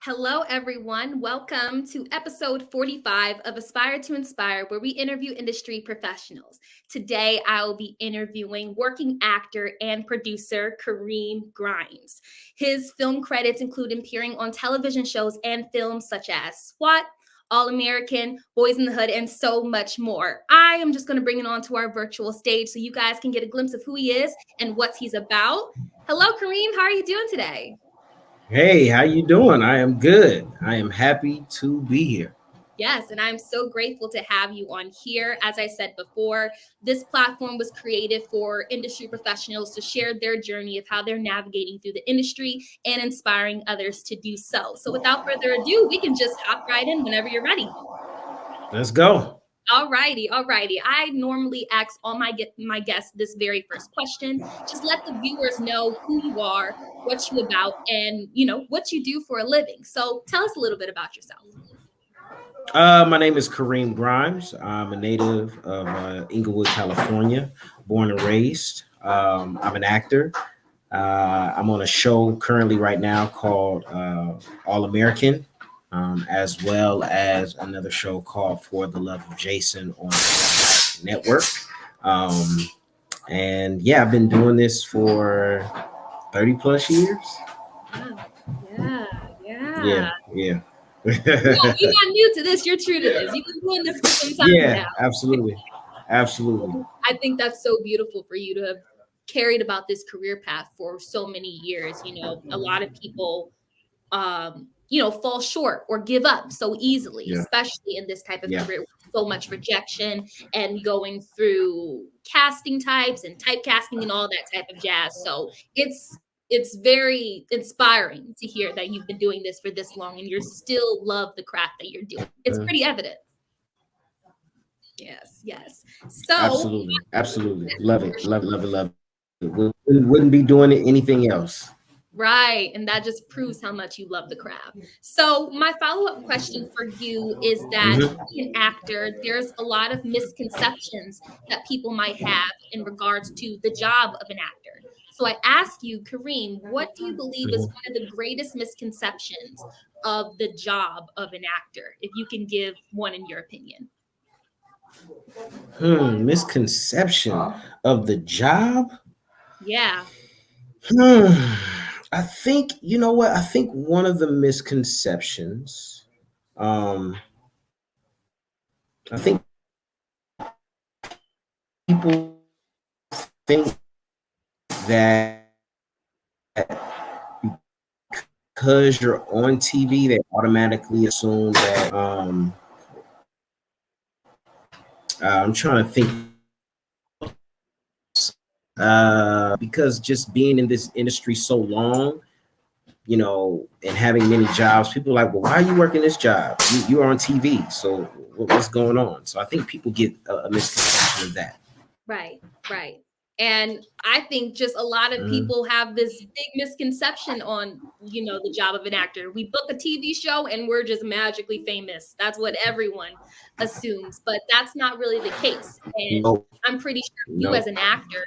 Hello, everyone. Welcome to episode 45 of Aspire to Inspire, where we interview industry professionals. Today, I will be interviewing working actor and producer Kareem Grimes. His film credits include appearing on television shows and films such as S.W.A.T, All American, Boyz N The Hood, and so much more. I am just going to bring it on to our virtual stage so you guys can get a glimpse of who he is and what he's about. Hello, Kareem. How are you doing today? Hey, how you doing? I am good. I am happy to be here. Yes, and I'm so grateful to have you on here. As I said before, this platform was created for industry professionals to share their journey of how they're navigating through the industry and inspiring others to do so. So without further ado, we can just hop right in whenever you're ready. Let's go. All righty. I normally ask all my guests this very first question. Just let the viewers know who you are, what you about, and what you do for a living. So tell us a little bit about yourself. My name is Kareem Grimes. I'm a native of Inglewood, California, born and raised. I'm an actor. I'm on a show currently right now called All American, as well as another show called For the Love of Jason on Network. Um, and yeah, I've been doing this for 30 plus years. Wow. Yeah, Yeah, yeah. yeah. No, you're not new to this. You're true to this. You've been doing this for some time Yeah, now. absolutely. Absolutely. I think that's so beautiful for you to have carried about this career path for so many years. A lot of people, fall short or give up so easily, Yeah. especially in this type of Yeah. career with so much rejection and going through casting types and typecasting and all that type of jazz. So it's very inspiring to hear that you've been doing this for this long and you still love the craft that you're doing. It's Uh, pretty evident. Yes, yes. So, Absolutely. Absolutely. Love it. Love it. Love it. Love it. Wouldn't be doing it anything else. right. And that just proves how much you love the craft. So, my follow up question for you is that Mhm. being an actor, there's a lot of misconceptions that people might have in regards to the job of an actor. So, I ask you, Kareem, what do you believe is Mhm. one of the greatest misconceptions of the job of an actor? If you can give one in your opinion. Misconception of the job. Yeah. Hmm. I think you know what. I think one of the misconceptions. I think people think that because you're on TV, they automatically assume that. I'm trying to think. Because just being in this industry so long, and having many jobs, people are like, well, why are you working this job? You're on TV, so what's going on? So I think people get a misconception of that. Right, right. And I think just a lot of Mhm. people have this big misconception on, the job of an actor. We book a TV show and we're just magically famous. That's what everyone assumes, but that's not really the case. And No, I'm pretty sure you no. as an actor,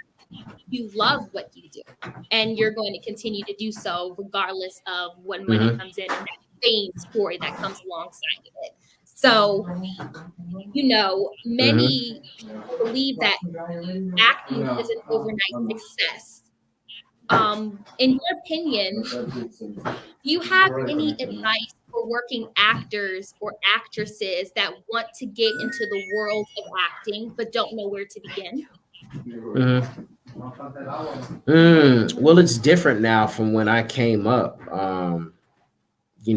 you love what you do and you're going to continue to do so regardless of when money Mhm. comes in and that fame story that comes alongside of it. So, Mhm. many people believe that acting is an overnight success. In your opinion, do you have any advice for working actors or actresses that want to get into the world of acting but don't know where to begin? Mhm. Well, it's different now from when I came up.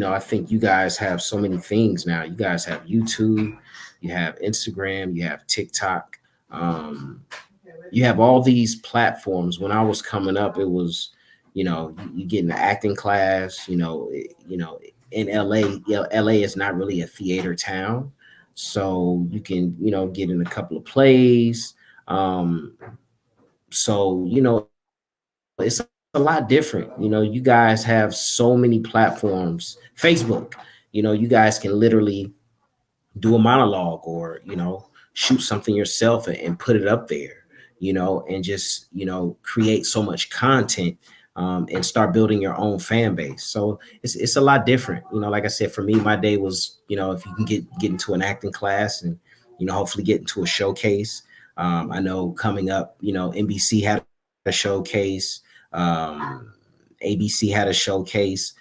I think you guys have so many things now. You guys have YouTube, you have Instagram, you have TikTok. Um, you have all these platforms. When I was coming up, it was, you get in the acting class. In LA, LA is not really a theater town, so you can, get in a couple of plays. So it's a lot different. You guys have so many platforms. Facebook, you guys can literally do a monologue or shoot something yourself and put it up there, and just create so much content and start building your own fan base. So it's a lot different. Like I said, for me, my day was, if you can get into an acting class and, hopefully get into a showcase. I know coming up, NBC had a showcase. ABC had a showcase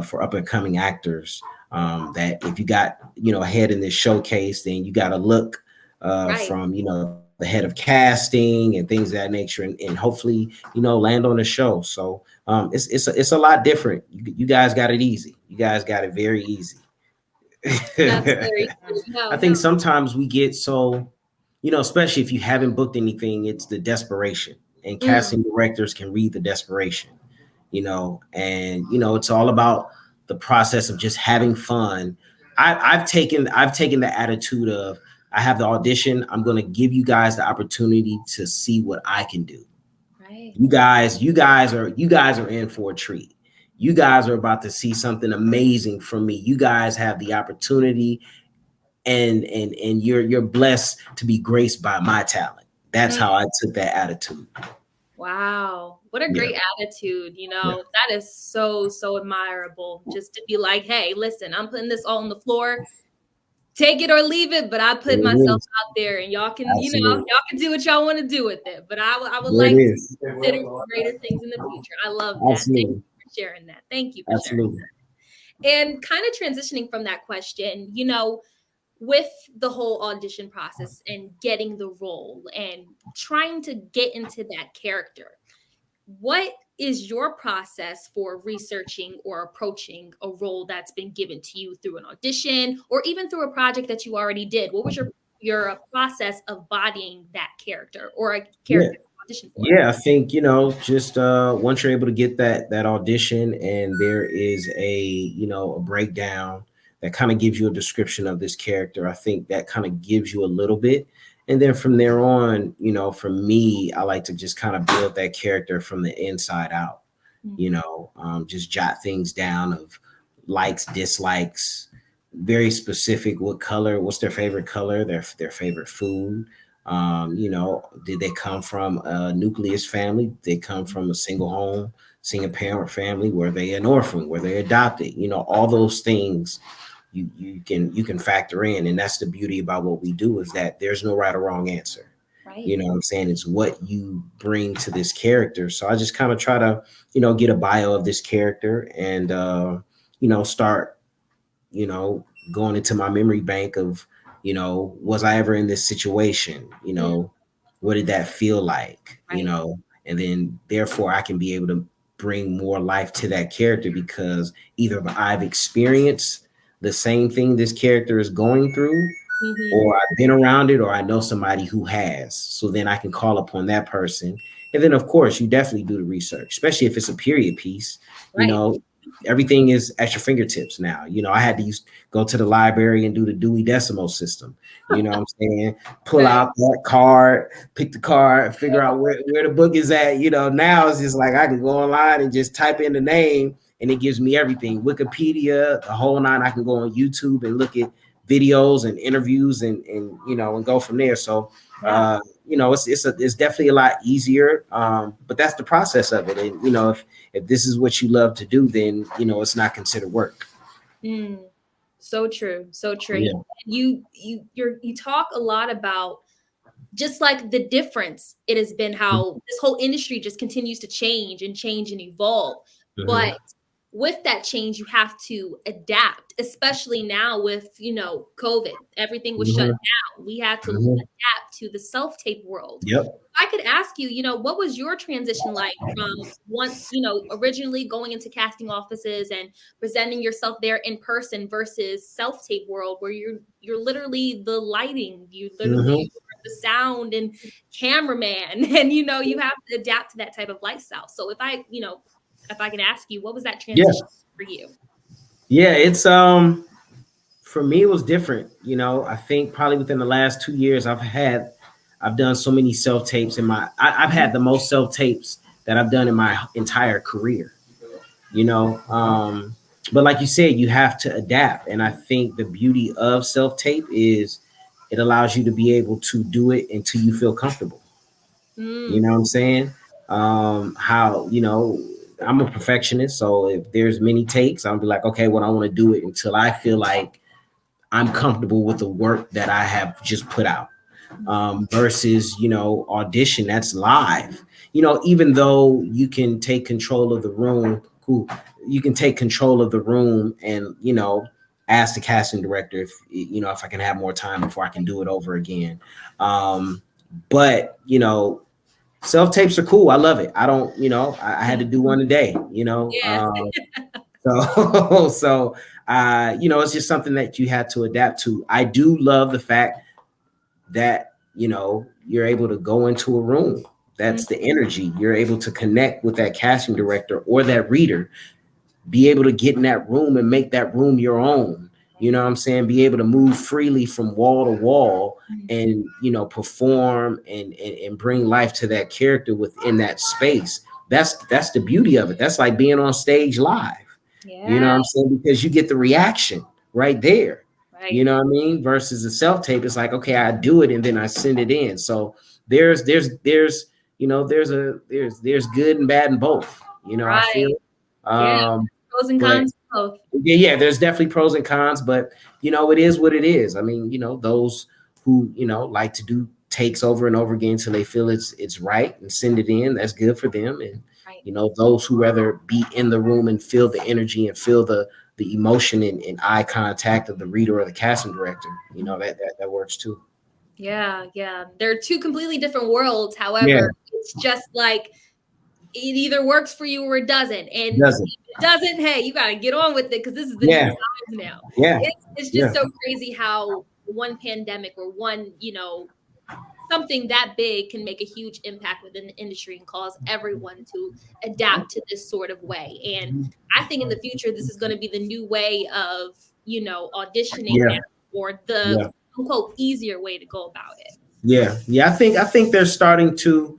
for up and coming actors. That if you got, ahead in this showcase, then you got to look Right. from, the head of casting and things of that nature, and hopefully, land on the show. So it's a lot different. You guys got it easy. You guys got it very easy. That's very true. I No, think no. sometimes we get so, especially if you haven't booked anything, it's the desperation, and Mm, casting directors can read the desperation, and it's all about the process of just having fun. I've taken the attitude of, I have the audition. I'm going to give you guys the opportunity to see what I can do. right. You guys are in for a treat. You guys are about to see something amazing from me. You guys have the opportunity, and you're blessed to be graced by my talent. That's Mm. how I took that attitude. Wow. What a Yeah, great attitude. yeah. That is so, so admirable. Just to be like, hey, listen, I'm putting this all on the floor. Take it or leave it, but I There put it myself is. out there and Absolutely. y'all can do what y'all want to do with it. But I would There it like to is. consider greater things in the future. I love that. Thank you Absolutely. for sharing that. Thank you for sharing. Absolutely. And kind of transitioning from that question, with the whole audition process and getting the role and trying to get into that character, what is your process for researching or approaching a role that's been given to you through an audition or even through a project that you already did? What was your process of bodying that character or a Yeah. character you audition for? Yeah, I think, just once you're able to get that audition, and there is a breakdown that kind of gives you a description of this character, I think that kind of gives you a little bit. And then from there on, for me, I like to just kind of build that character from the inside out. Mm, Just jot things down of likes, dislikes, very specific. What color? What's their favorite color? Their favorite food. Did they come from a nucleus family? Did they come from a single home, single parent family? Were they an orphan? Were they adopted? All those things you can factor in, and that's the beauty about what we do, is that there's no right or wrong answer. right. What I'm saying? It's what you bring to this character. So I just kind of try to, get a bio of this character, and start, you know, going into my memory bank of, was I ever in this situation? Mm, What did that feel like? right. And then therefore I can be able to bring more life to that character, because either I've experienced the same thing this character is going through, Hmm. or I've been around it, or I know somebody who has. So then I can call upon that person. And then, of course, you definitely do the research, especially if it's a period piece. You Right. know, everything is at your fingertips now. I had to go to the library and do the Dewey Decimal System. You know what I'm saying? Pull Right. out that card, pick the card, figure out where the book is at. Now it's just like I can go online and just type in the name, and it gives me everything. Wikipedia, the whole nine. I can go on YouTube and look at videos and interviews, and go from there. So Yeah. it's definitely a lot easier. But that's the process of it. And if this is what you love to do, then it's not considered work. Mm. So true. So true. Yeah. You talk a lot about just like the difference it has been, how this whole industry just continues to change and evolve. But Mm-hmm. with that change, you have to adapt, especially now with, COVID. Everything was shut Mm-hmm. down. We had to Mm-hmm. adapt to the self-tape world. Yep. I could ask you, what was your transition like from once, originally going into casting offices and presenting yourself there in person versus self-tape world where you're literally the lighting, you literally Mm-hmm. are the sound and cameraman, and you have to adapt to that type of lifestyle. So if I can ask you, what was that Yeah. transition for you? Yeah. It's for me, it was different. I think probably within the last 2 years, I've done so many self tapes I've had the most self tapes that I've done in my entire career. you know. But like you said, you have to adapt. And I think the beauty of self tape is it allows you to be able to do it until you feel comfortable. You Mm, know what I'm saying? How, I'm a perfectionist, so if there's many takes, I'll be like, okay, well, I want to do it until I feel like I'm comfortable with the work that I have just put out. Versus, audition that's live. Even though you can take control of the room, cool, you can take control of the room and, ask the casting director if I can have more time before I can do it over again. But self tapes are cool. I love it. I don't, I had to do one today, Yeah. so it's just something that you had to adapt to. I do love the fact that you're able to go into a room. That's the energy. You're able to connect with that casting director or that reader, be able to get in that room and make that room your own. You know what I'm saying? Be able to move freely from wall to wall and perform and bring life to that character within that space. That's the beauty of it. That's like being on stage live. You know Yeah. what I'm saying? Because you get the reaction right there. You Right. know what I mean? Versus a self tape, it's like, okay, I do it and then I send it in. So there's good and bad in both. I feel. Right. Yeah. Um, Pros and but cons to both. yeah, there's definitely pros and cons, but it is what it is. I mean, those who like to do takes over and over again till they feel it's right and send it in. That's good for them. And Right. those who rather be in the room and feel the energy and feel the emotion and eye contact of the reader or the casting director, that works too. Yeah. Yeah. They're two completely different worlds. Yeah, However, it's just like it either works for you or it doesn't. And if doesn't. it doesn't, hey, you got to get on with it because this is the new Yeah, times now. yeah, It's just yeah. so crazy how one pandemic or one, something that big can make a huge impact within the industry and cause everyone to adapt to this sort of way. And I think in the future, this is going to be the new way of, auditioning Yeah, now, or the yeah. quote unquote easier way to go about it. Yeah. I think they're starting to.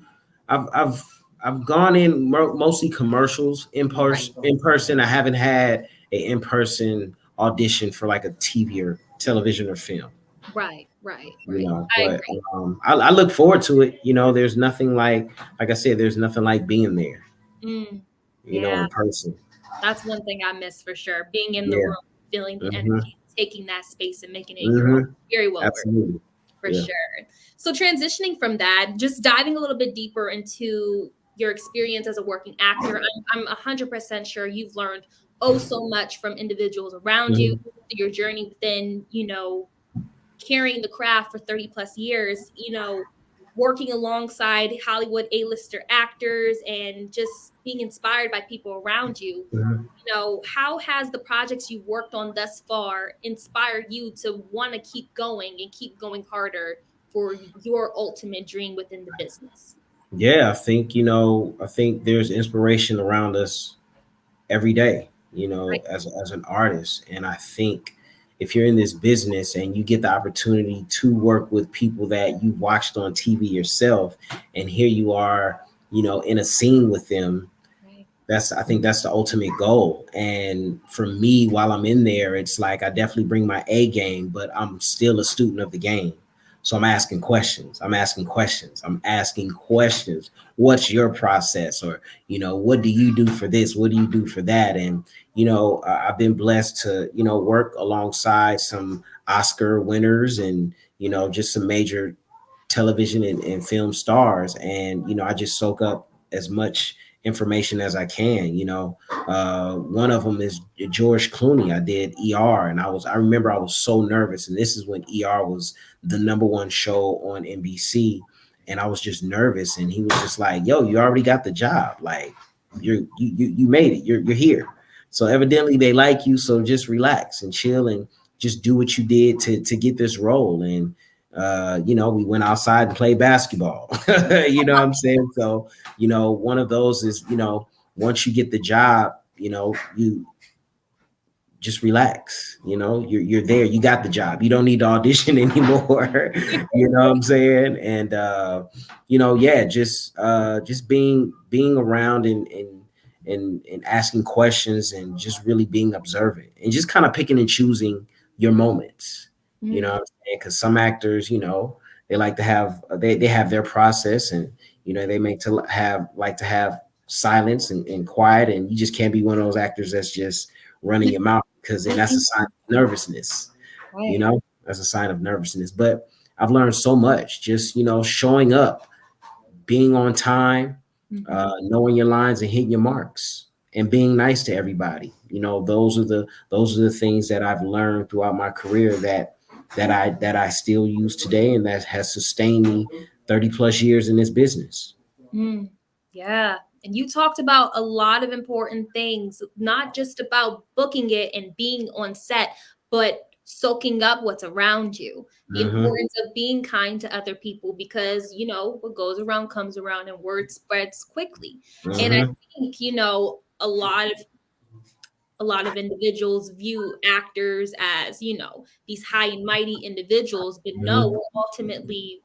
I've gone in mostly commercials Right. in person. I haven't had a in person audition for like a TV or television or film. Right. Right. Right. I But agree. I look forward to it. There's nothing like I said, there's nothing like being there. Mm, yeah. In person. That's one thing I miss for sure. Being in the Yeah. room, feeling the Hmm. energy, taking that space and making it your own. Hmm. Very well worth Absolutely. for Yeah. sure. So transitioning from that, just diving a little bit deeper into your experience as a working actor, I'm 100% sure you've learned oh so much from individuals around you, Hmm. your journey within, carrying the craft for 30 plus years, working alongside Hollywood A-lister actors and just being inspired by people around you. Hmm. How has the projects you've worked on thus far inspired you to want to keep going and keep going harder for your ultimate dream within the business? Yeah, I think there's inspiration around us every day, Right. as an artist. And I think if you're in this business and you get the opportunity to work with people that you watched on TV yourself, and here you are, in a scene with them, Right. I think that's the ultimate goal. And for me, while I'm in there, it's like I definitely bring my A game, but I'm still a student of the game. So I'm asking questions. I'm asking questions. I'm asking questions. What's your process? Or, what do you do for this? What do you do for that? And, I've been blessed to, work alongside some Oscar winners and, just some major television and film stars. And, I just soak up as much information as I can. One of them is George Clooney. I did ER, and I remember I was so nervous, and this is when ER was the number one show on NBC, and I was just nervous, and he was just like, "Yo, you already got the job. Like, you made it. You're here. So evidently they like you. So just relax and chill and just do what you did to get this role." And we went outside and played basketball. You know what I'm saying? So, one of those is, once you get the job, you just relax. You're there. You got the job. You don't need to audition anymore. You know what I'm saying? And yeah, just being around and asking questions and just really being observant and just kind of picking and choosing your moments. You know Mm, what I'm saying? Because some actors, they like to have they have their process, and they make to have like to have silence and quiet, and you just can't be one of those actors that's just running your mouth, because then that's a sign of nervousness. You Right. know, that's a sign of nervousness. But I've learned so much, just showing up, being on time, Mhm. knowing your lines and hitting your marks, and being nice to everybody. Those are the things that I've learned throughout my career, that I still use today, and that has sustained me 30 plus years in this business. Mm, yeah. And you talked about a lot of important things, not just about booking it and being on set, but soaking up what's around you. The Hmm. importance of being kind to other people because, what goes around comes around and word spreads quickly. And I Hmm. think, a lot of individuals view actors as, these high and mighty individuals, but no, Hmm. we're ultimately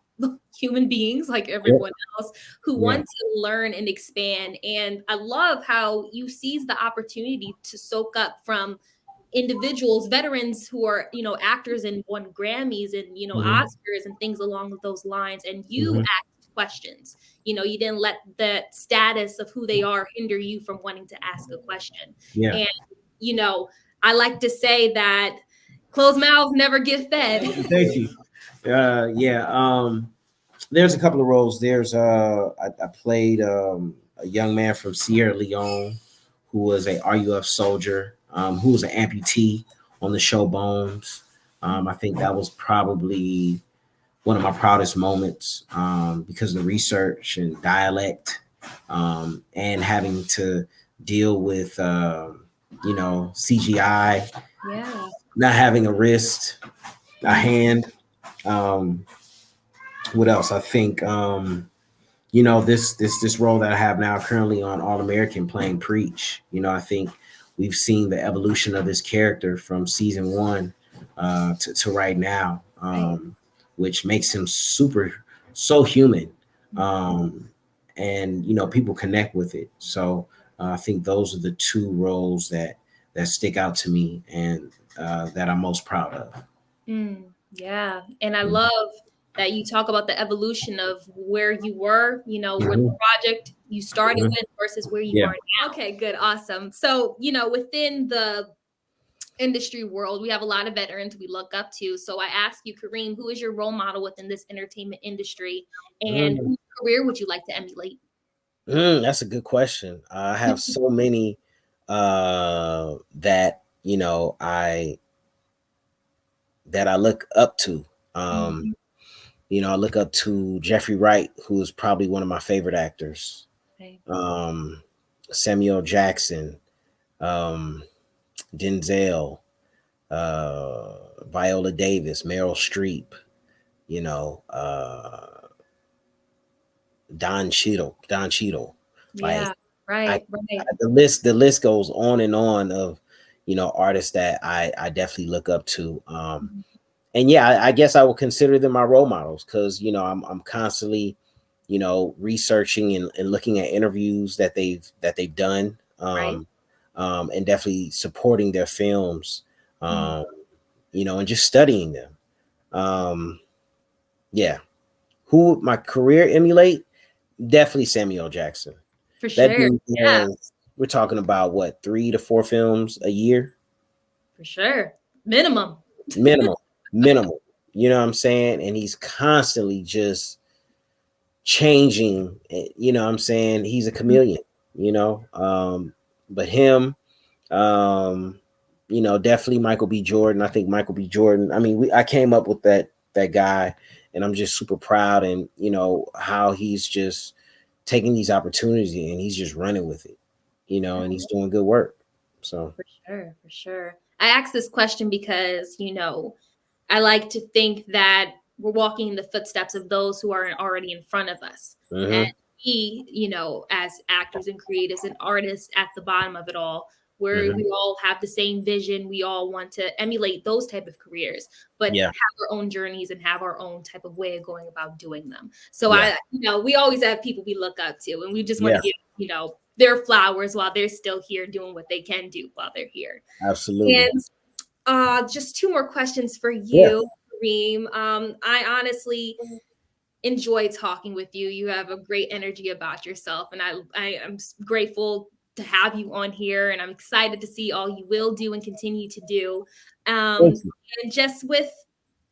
human beings like Yeah. everyone else who Yeah. want to learn and expand. And I love how you seize the opportunity to soak up from individuals, veterans who are, actors and won Grammys and, Hmm. Oscars and things along those lines. And you Hmm. asked questions. You didn't let the status of who they are hinder you from wanting to ask a question. Yeah. And, you know, I like to say that closed mouths never get fed. Thank you. Yeah. There's a couple of roles. I played a young man from Sierra Leone who was a RUF soldier, who was an amputee on the show Bones. I think that was probably one of my proudest moments, because of the research and dialect, and having to deal with CGI, Yeah. not having a wrist, a Mm, hand. Um, what else? I think this role that I have now currently on All American, playing Preach. I think we've seen the evolution of this character from season one, to right now, right. which makes him so human, Mhm. um, and people connect with it. So I think those are the two roles that stick out to me, and that I'm most proud of. Yeah. And I Mhm. love that you talk about the evolution of where you were, where the Mhm. project you started Mhm. with versus where you Yeah. are now. Okay, good. Awesome. So, within the industry world, we have a lot of veterans we look up to. So I ask you, Kareem, who is your role model within this entertainment industry and Mm. whose career would you like to emulate? That's a good question. I have so many that I look up to. Um, Mhm. I look up to Jeffrey Wright, who is probably one of my favorite actors. Okay. Um, Samuel Jackson, um, Denzel, Viola Davis, Meryl Streep. You know, Don Cheadle. Like Yeah. I, Right. Right. the list goes on and on of artists that I definitely look up to. Mhm. And yeah, I guess I would consider them my role models, because I'm constantly researching and looking at interviews that they've done, Right. and definitely supporting their films, Mm. um, and just studying them. Um, yeah, who would my career emulate? Definitely Samuel Jackson. For That sure. dude Yeah. has, we're talking about what, 3 to 4 films a year, For sure. Minimum. minimal, minimal. You know what I'm saying? And he's constantly just changing. You know what I'm saying? He's a Mm. chameleon. You know, but him, um, definitely Michael B. Jordan. I think Michael B. Jordan. I mean, I came up with that guy, and I'm just super proud, and how he's just taking these opportunities and he's just running with it. And he's doing good work. So. For sure. For sure. I ask this question because, I like to think that we're walking in the footsteps of those who are already in front of us. And Hmm. we, as actors and creatives and artists at the bottom of it all, where Hmm. we all have the same vision. We all want to emulate those type of careers, but Yeah. have our own journeys and have our own type of way of going about doing them. So Yeah. we always have people we look up to, and we just want to Yeah. give, their flowers while they're still here doing what they can do while they're here. Absolutely. And just two more questions for Yeah. you, Kareem. I honestly enjoy talking with you. You have a great energy about yourself, and I am grateful to have you on here, and I'm excited to see all you will do and continue to do. Thank you. And just with,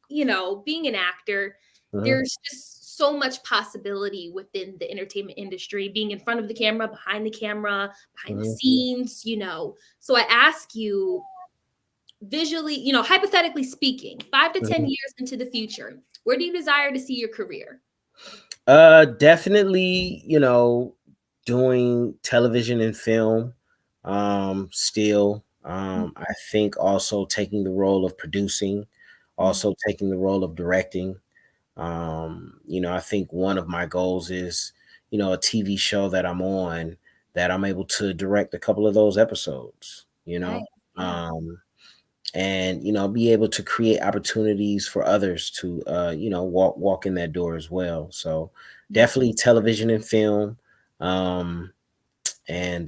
being an actor, Mhm, there's just so much possibility within the entertainment industry, being in front of the camera, behind the mhm, scenes, So I ask you, visually, hypothetically speaking, 5 to 10 mhm. years into the future, where do you desire to see your career? Definitely, doing television and film. Still, I think also taking the role of producing, Mm, also taking the role of directing. I think one of my goals is, a TV show that I'm on that I'm able to direct a couple of those episodes, nice. Yeah. and be able to create opportunities for others to walk in that door as well. So Mm, definitely television and film, um and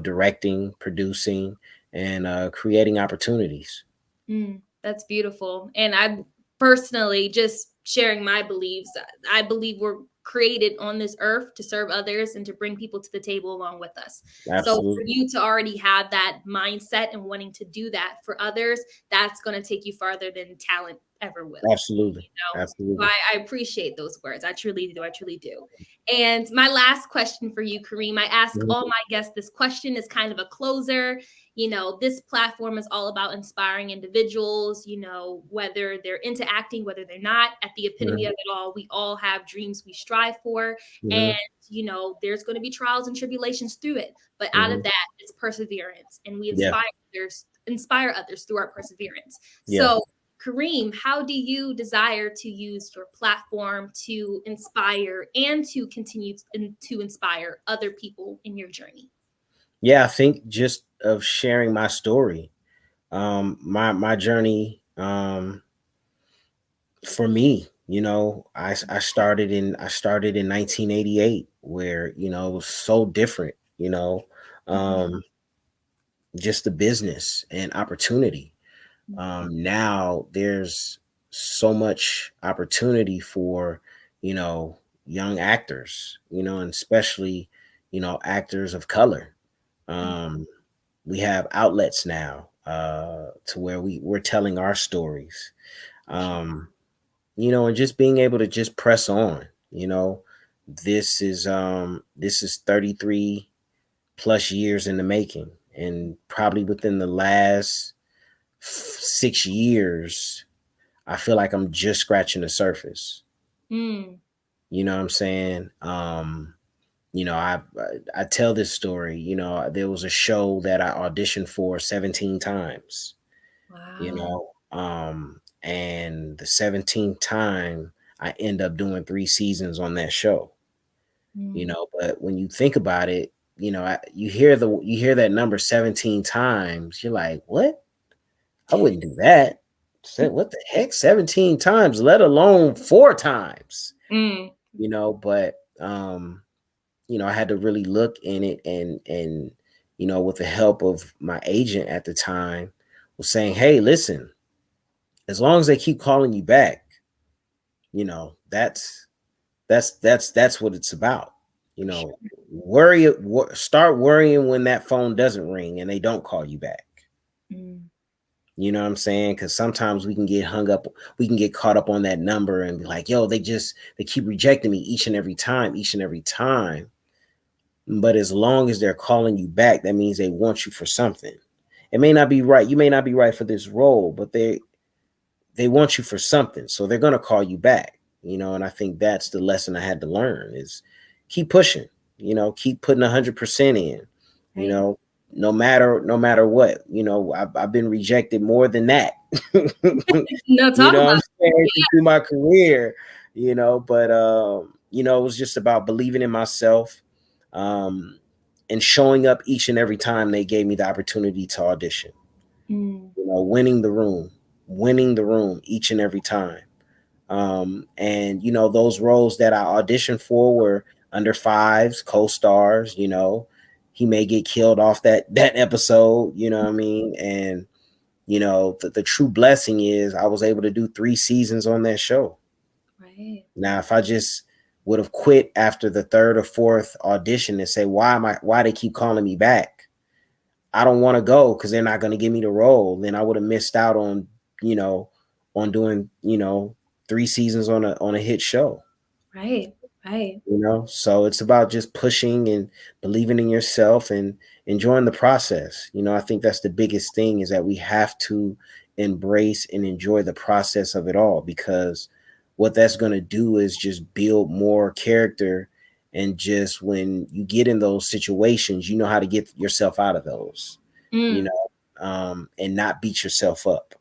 directing, producing, and creating opportunities. that's beautiful. And I personally, just sharing my beliefs, I believe we're created on this earth to serve others and to bring people to the table along with us. So for Absolutely. you to already have that mindset and wanting to do that for others, that's going to take you farther than talent ever will. Absolutely. So Absolutely. I appreciate those words. I truly do. I truly do. And my last question for you, Kareem, I ask Mhm. all my guests this question is kind of a closer. This platform is all about inspiring individuals, whether they're into acting, whether they're not, at the epitome Mhm. of it all. We all have dreams we strive for. And, Mhm. there's going to be trials and tribulations through it. But out of Mhm. that, it's perseverance. And we Yeah. inspire others through our perseverance. Yeah. So Kareem, how do you desire to use your platform to inspire and to continue to inspire other people in your journey? Yeah, I think just of sharing my story, my journey, for me, I started in 1988, where it was so different, Mhm, um just the business and opportunity. mhm, Now there's so much opportunity for you know young actors, and especially actors of color. mhm. um we have outlets now, to where we're telling our stories, For sure. um and just being able to just press on. This is 33 plus years in the making, and probably within the last 6 years, I feel like I'm just scratching the surface. Mm, You know what I'm saying? I tell this story. There was a show that I auditioned for 17 times. wow. And the 17th time, I end up doing 3 seasons on that show. Mm, But when you think about it, you hear that number 17 times, you're like, what? I wouldn't do that. Said, what the heck? 17 times, let alone 4 times. mm, But I had to really look in it, and with the help of my agent at the time, was saying, hey, listen, as long as they keep calling you back, that's what it's about. You for know, sure. start worrying when that phone doesn't ring and they don't call you back. Mm, You know what I'm saying? Because sometimes we can get caught up on that number and be like, yo, they keep rejecting me each and every time. But as long as they're calling you back, that means they want you for something. It may not be right. You may not be right for this role, but they want you for something. So they're gonna call you back. And I think that's the lesson I had to learn is keep pushing, keep putting 100% in, you right. know, no matter what. I've been rejected more than that. No, talk I'm about saying, it. through my career, but it was just about believing in myself, um, and showing up each and every time they gave me the opportunity to audition. Mm, Winning the room each and every time. And those roles that I auditioned for were under fives, co-stars. He may get killed off that episode. You know what I mean? And the true blessing is I was able to do 3 seasons on that show. Right. Now, if I just would have quit after the third or fourth audition and say, why they keep calling me back? I don't want to go because they're not going to give me the role. Then I would have missed out on, you know, on doing, 3 seasons on a hit show. Right. Right. So it's about just pushing and believing in yourself and enjoying the process. I think that's the biggest thing, is that we have to embrace and enjoy the process of it all, because what that's going to do is just build more character. And just when you get in those situations, you know how to get yourself out of those, you Mm. know, and not beat yourself up.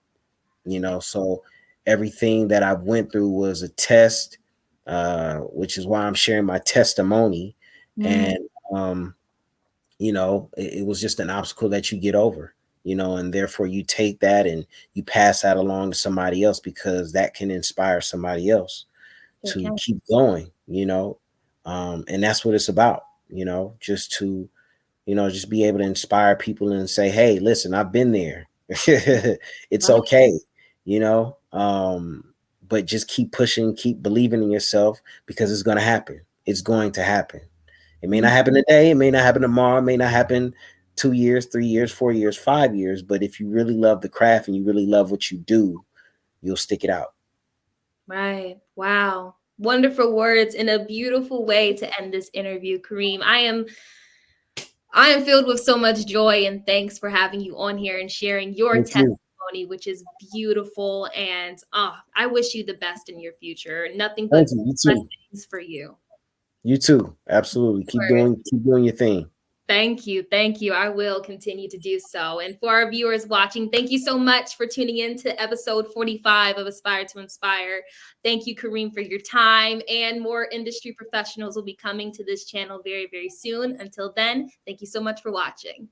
So everything that I've went through was a test, which is why I'm sharing my testimony. Mm. And it was just an obstacle that you get over, and therefore you take that and you pass that along to somebody else, because that can inspire somebody else to Okay. keep going. And that's what it's about, just to just be able to inspire people and say, hey, listen, I've been there. It's Right. okay, you know. But just keep pushing, keep believing in yourself, because it's going to happen. It's going to happen. It may Mm. not happen today, it may not happen tomorrow, it may not happen 2 years, 3 years, 4 years, 5 years. But if you really love the craft and you really love what you do, you'll stick it out. Right. Wow. Wonderful words and a beautiful way to end this interview, Kareem. I am filled with so much joy, and thanks for having you on here and sharing your Thank you. testimony, which is beautiful. And I wish you the best in your future. Nothing but Thank you. You too. blessings for you. You too. Absolutely. Of Keep course. doing your thing. Thank you. Thank you. I will continue to do so. And for our viewers watching, thank you so much for tuning in to episode 45 of Aspire to Inspire. Thank you, Kareem, for your time. And more industry professionals will be coming to this channel very, very soon. Until then, thank you so much for watching.